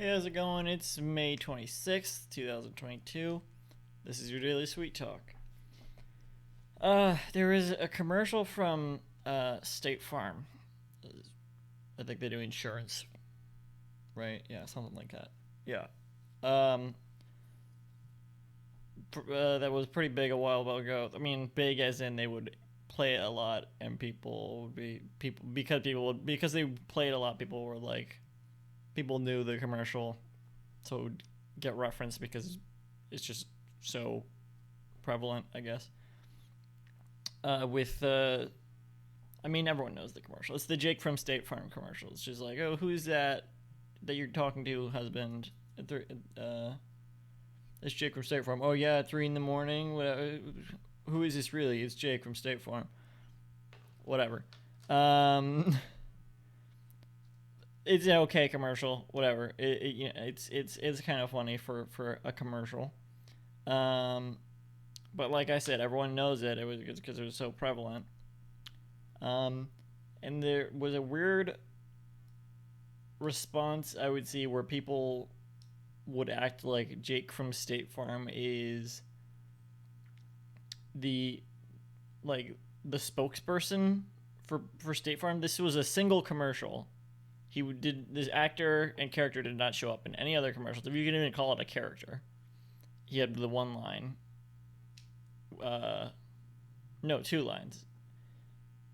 Hey, how's it going? It's May 26th, 2022. This is your Daily Sweet Talk. There is a commercial from State Farm. I think they do insurance, right? Yeah, something like that. Yeah. Um, that was pretty big a while ago. I mean, big as in they would play it a lot, and people would be because they played a lot. People were like, people knew the commercial, so it would get referenced because it's just so prevalent, I guess. With I mean, everyone knows the commercial. It's the Jake from State Farm commercial. It's just like, oh, who's that you're talking to, husband? It's Jake from State Farm. Oh yeah, 3 in the morning. Whatever. Who is this really? It's Jake from State Farm. Whatever. Um, it's an okay commercial. Whatever. It's kind of funny for a commercial. Um, but like I said, everyone knows it. It was because it was so prevalent. Um, and there was a weird response I would see where people would act like Jake from State Farm is the like the spokesperson for State Farm. This was a single commercial. He did this actor and character did not show up in any other commercials. If you can even call it a character, he had the one line. Uh, no, two lines.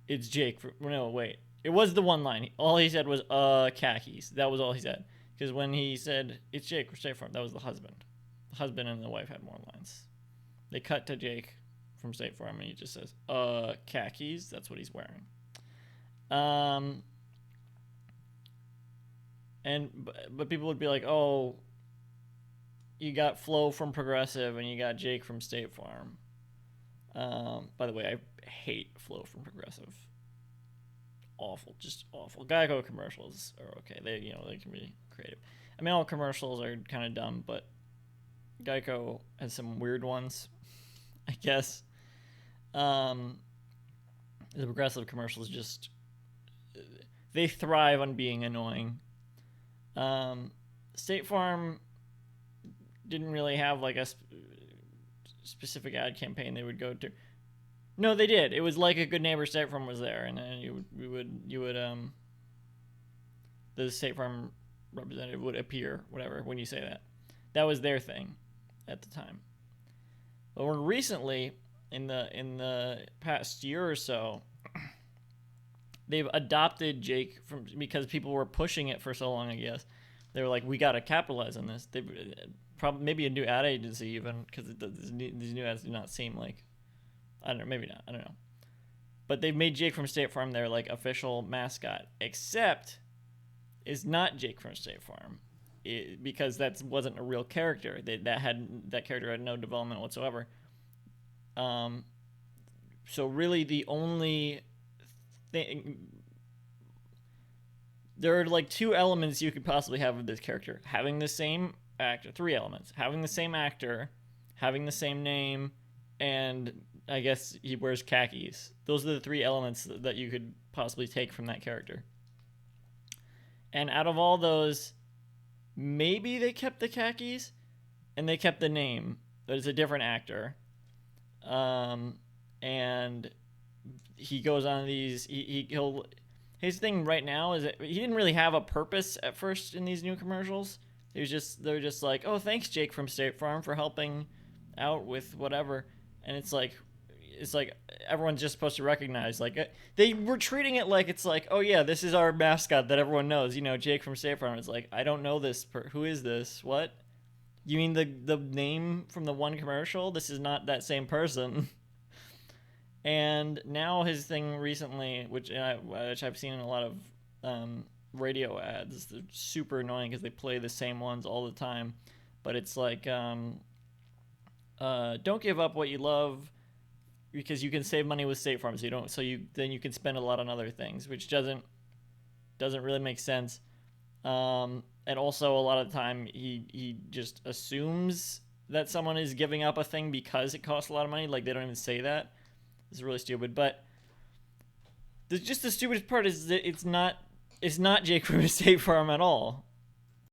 It's Jake. No, wait. It was the one line. All he said was khakis. That was all he said. Because when he said it's Jake from State Farm, that was the husband. The husband and the wife had more lines. They cut to Jake from State Farm, and he just says khakis. That's what he's wearing. Um, and but people would be like, oh, you got Flo from Progressive, and you got Jake from State Farm. By the way, I hate Flo from Progressive. Awful, just awful. Geico commercials are okay. They can be creative. I mean, all commercials are kind of dumb, but Geico has some weird ones, I guess. Um, the Progressive commercials just they thrive on being annoying. Um, State Farm didn't really have like a specific ad campaign they would go to. No, they did. It was like a good neighbor. State Farm was there, and then you would the State Farm representative would appear, whatever, when you say that. That was their thing at the time. But more recently, in the past year or so, they've adopted Jake from because people were pushing it for so long. I guess they were like, we got to capitalize on this. They probably maybe a new ad agency even because these new ads do not seem like I don't know, maybe not. I don't know. But they've made Jake from State Farm their like official mascot, except it's not Jake from State Farm, because that wasn't a real character. That character had no development whatsoever. Um, so really the only thing there are like two elements you could possibly have with this character: having the same actor, three elements: having the same actor, having the same name, and I guess he wears khakis. Those are the three elements that you could possibly take from that character. And out of all those, maybe they kept the khakis and they kept the name, but it's a different actor. Um, and he goes on these. He'll his thing right now is that he didn't really have a purpose at first in these new commercials. They're just like, oh, thanks Jake from State Farm for helping out with whatever, and it's like everyone's just supposed to recognize they were treating it like it's like, oh yeah, this is our mascot that everyone knows, Jake from State Farm. It's like, I don't know this who is this? What? You mean the name from the one commercial? This is not that same person. And now his thing recently, which I've seen in a lot of radio ads, they're super annoying because they play the same ones all the time. But it's like, don't give up what you love because you can save money with State Farm. Then you can spend a lot on other things, which doesn't really make sense. And also a lot of the time he just assumes that someone is giving up a thing because it costs a lot of money. Like, they don't even say that. It's really stupid. But just the stupidest part is that it's not Jake from State Farm at all.